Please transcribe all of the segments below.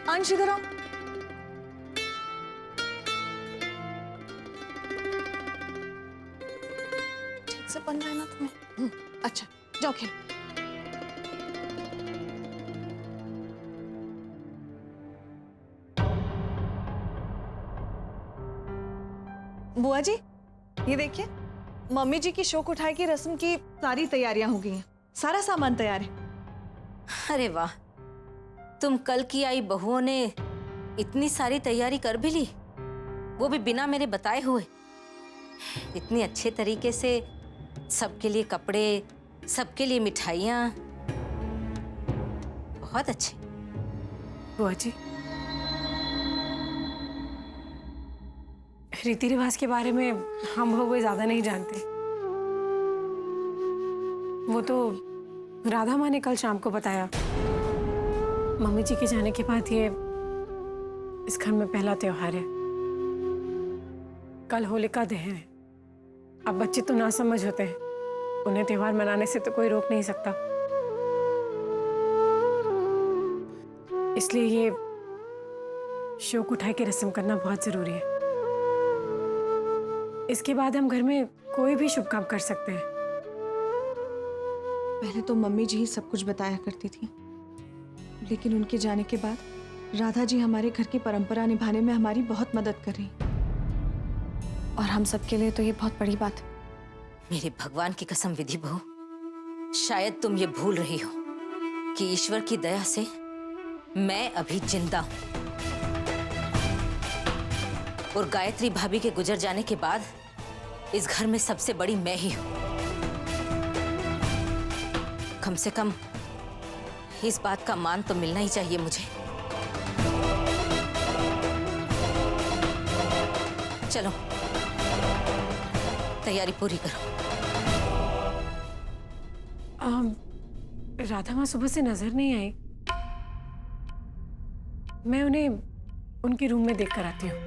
अंश इधर आओ। ठीक से बन रहा है ना तुम्हें? अच्छा, जाओ खेलो। बुआ जी, ये देखिए, मम्मी जी की शोक उठाई की रस्म की सारी तैयारियां हो गई हैं। सारा सामान तैयार है। अरे वाह, तुम कल की आई बहुओं ने इतनी सारी तैयारी कर भी ली, वो भी बिना मेरे बताए हुए। इतनी अच्छे तरीके से सबके लिए कपड़े, सबके लिए मिठाइयाँ, बहुत अच्छे। बुआ जी, रीति रिवाज के बारे में हम बहुएं ज्यादा नहीं जानते। वो तो राधा माँ ने कल शाम को बताया। मम्मी जी के जाने के बाद ये इस घर में पहला त्योहार है। कल होलिका दहन है। अब बच्चे तो नासमझ होते हैं, उन्हें त्योहार मनाने से तो कोई रोक नहीं सकता। इसलिए ये शोक उठाई की रस्म करना बहुत जरूरी है। इसके बाद हम घर में कोई भी शुभ काम कर सकते हैं। पहले तो मम्मी जी ही सब कुछ बताया करती थी, लेकिन उनके जाने के बाद राधा जी हमारे घर की परंपरा निभाने में हमारी बहुत मदद कर रही, और हम सबके लिए तो ये बहुत बड़ी बात है। मेरे भगवान की कसम विधि बहू, शायद तुम ये भूल रही हो कि ईश्वर की दया से मैं अभी जिंदा हूं, और गायत्री भाभी के गुजर जाने के बाद इस घर में सबसे बड़ी मैं ही हूं। कम से कम इस बात का मान तो मिलना ही चाहिए मुझे। चलो तैयारी पूरी करो। राधा माँ सुबह से नजर नहीं आई। मैं उन्हें उनके रूम में देख कर आती हूँ।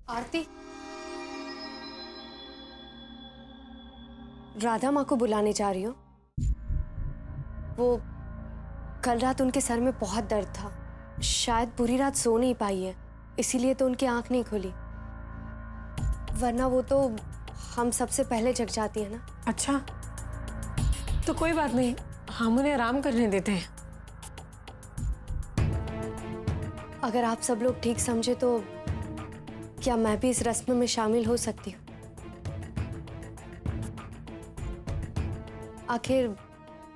आरती, राधा माँ को बुलाने जा रही हो? वो कल रात उनके सर में बहुत दर्द था, शायद पूरी रात सो नहीं पाई है, इसीलिए तो उनकी आंख नहीं खुली, वरना वो तो हम सबसे पहले जग जाती है ना। अच्छा, तो कोई बात नहीं, हम उन्हें आराम करने देते हैं। अगर आप सब लोग ठीक समझे तो क्या मैं भी इस रस्म में शामिल हो सकती हूँ? आखिर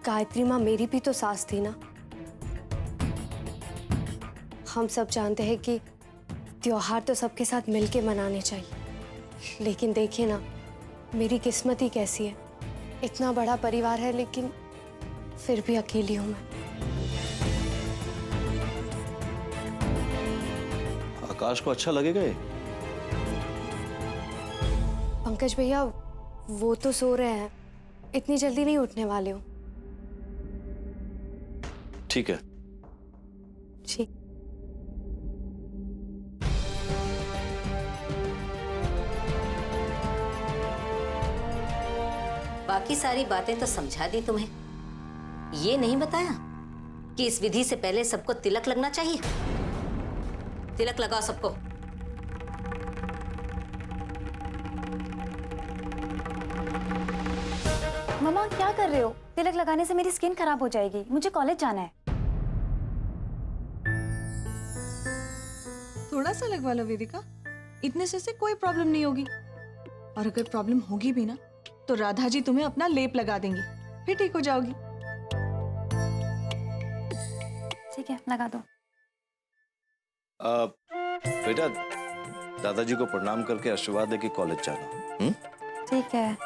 गायत्री माँ मेरी भी तो सास थी ना। हम सब जानते हैं कि त्योहार तो सबके साथ मिलके मनाने चाहिए, लेकिन देखिए ना, मेरी किस्मत ही कैसी है। इतना बड़ा परिवार है, लेकिन फिर भी अकेली हूं मैं। आकाश को अच्छा लगेगा ये? पंकज भैया, वो तो सो रहे हैं, इतनी जल्दी नहीं उठने वाले हो। ठीक है। जी। बाकी सारी बातें तो समझा दी तुम्हें, ये नहीं बताया कि इस विधि से पहले सबको तिलक लगना चाहिए। तिलक लगाओ सबको। मम्मा क्या कर रहे हो? तिलक लगाने से मेरी स्किन खराब हो जाएगी, मुझे कॉलेज जाना है। थोड़ा सा लगवा लो वेदिका, इतने से कोई प्रॉब्लम नहीं होगी, और अगर प्रॉब्लम होगी भी ना तो राधा जी तुम्हें अपना लेप लगा देंगी, फिर ठीक हो जाओगी। ठीक है, लगा दो। बेटा, दादाजी को प्रणाम करके आशीर्वाद लेके कॉलेज जाना। ठीक है।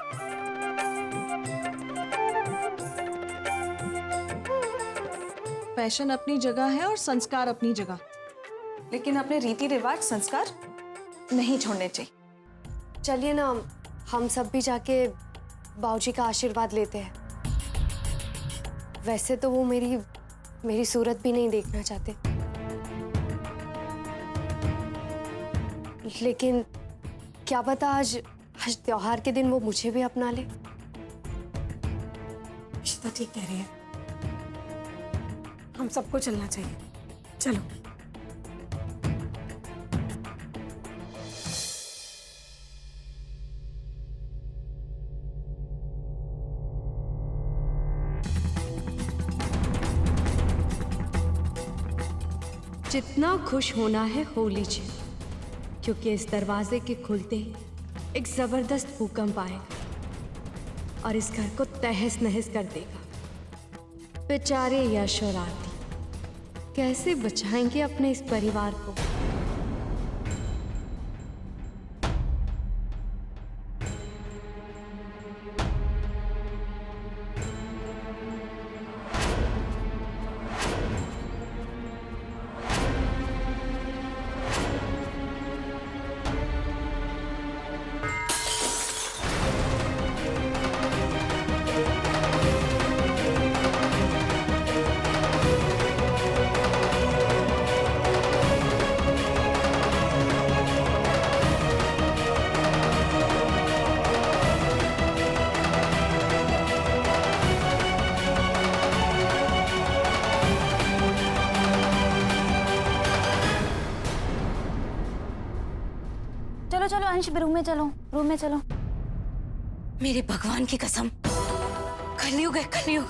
फैशन अपनी जगह है और संस्कार अपनी जगह, लेकिन अपने रीति रिवाज संस्कार नहीं छोड़ने चाहिए। चलिए ना, हम सब भी जाके बाबूजी का आशीर्वाद लेते हैं। वैसे तो वो मेरी सूरत भी नहीं देखना चाहते, लेकिन क्या पता आज त्योहार के दिन वो मुझे भी अपना ले। इशिता ठीक कह रही है। हम सबको चलना चाहिए। चलो। जितना खुश होना है हो लीजिए, क्योंकि इस दरवाजे के खुलते ही एक जबरदस्त भूकंप आएगा और इस घर को तहस नहस कर देगा। बेचारे यश और आरती कैसे बचाएंगे अपने इस परिवार को? चलो चलो अंश, रूम में चलो, रूम में चलो। मेरे भगवान की कसम, कलयुग है कलयुग।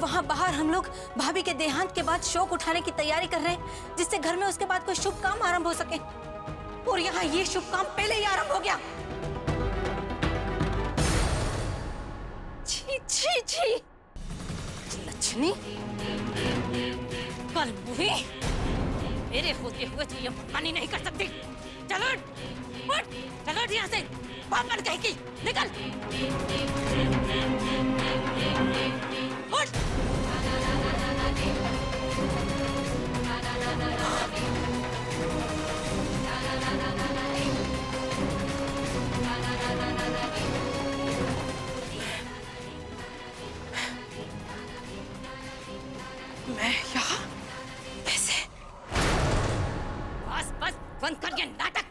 वहां बाहर हम लोग भाभी के देहांत के बाद शोक उठाने की तैयारी कर रहे हैं, जिससे घर में उसके बाद कोई शुभ काम आरंभ हो सके, और यहाँ ये शुभ काम पहले ही आरंभ हो गया। छी छी छी। लक्ष्मी, कल बुढ़ी मेरे होते हुए तो ये मनमानी नहीं कर सकती। चलो उठ, चलो यहाँ से, पापन कहीं की निकल। उठ। मैं यहाँ कैसे? बस बस, बंद कर ये नाटक।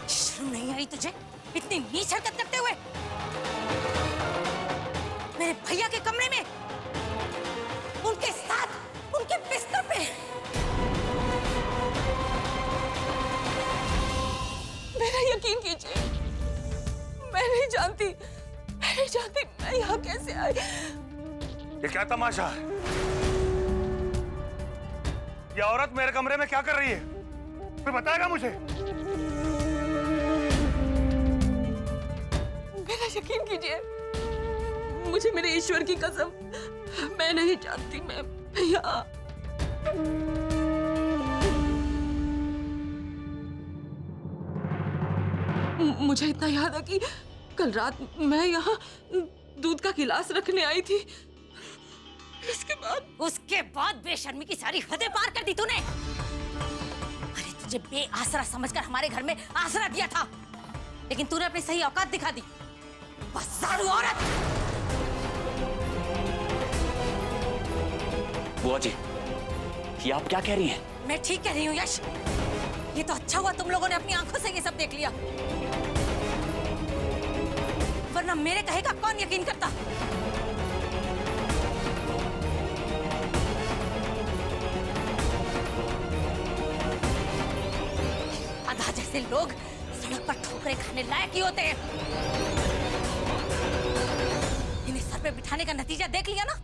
शर्म नहीं आई तुझे इतनी नीच हरकत करते हुए? मेरे भैया के कमरे में, उनके साथ, उनके बिस्तर पे। मेरा यकीन कीजिए, मैं नहीं जानती मैं यहाँ कैसे आई। ये क्या तमाशा है? ये औरत मेरे कमरे में क्या कर रही है? कोई बताएगा मुझे? मेरा यकीन कीजिए, मुझे मेरे ईश्वर की कसम, मैं नहीं जानती। मैं भैया, मुझे इतना याद है कि कल रात मैं यहाँ दूध का गिलास रखने आई थी। उसके बाद बेशर्मी की सारी हदें पार कर दी तूने। अरे तुझे बेआसरा समझकर हमारे घर में आसरा दिया था, लेकिन तूने अपनी सही औकात दिखा दी। बसारू औरत। बुआ जी, ये आप क्या कह रही हैं? मैं ठीक कह रही हूँ यश। ये तो अच्छा हुआ तुम लोगों ने अपनी आंखों से ये सब देख लिया, वरना मेरे कहे का कौन यकीन करता। आधा जैसे लोग सड़क पर ठोकरें खाने लायक ही होते हैं। इन्हें सर पे बिठाने का नतीजा देख लिया ना,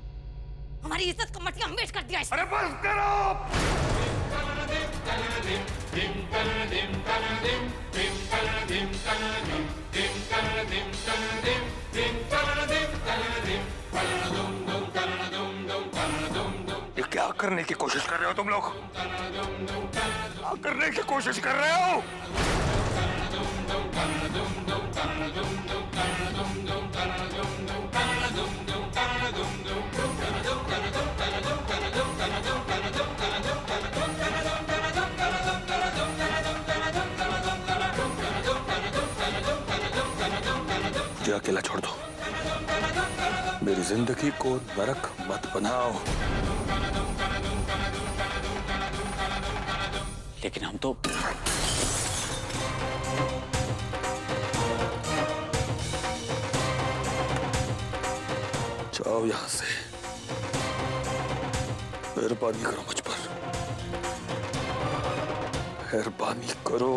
हमारी इज्जत को मटिया मेट कर दिया। अरे बस करो। ये क्या करने की कोशिश कर रहे हो तुम लोग? क्या करने की कोशिश कर रहे हो? मुझे अकेला छोड़ दो, मेरी जिंदगी को नरक मत बनाओ। लेकिन हम तो जाओ यहां से। मेहरबानी करो मुझ पर, मेहरबानी करो।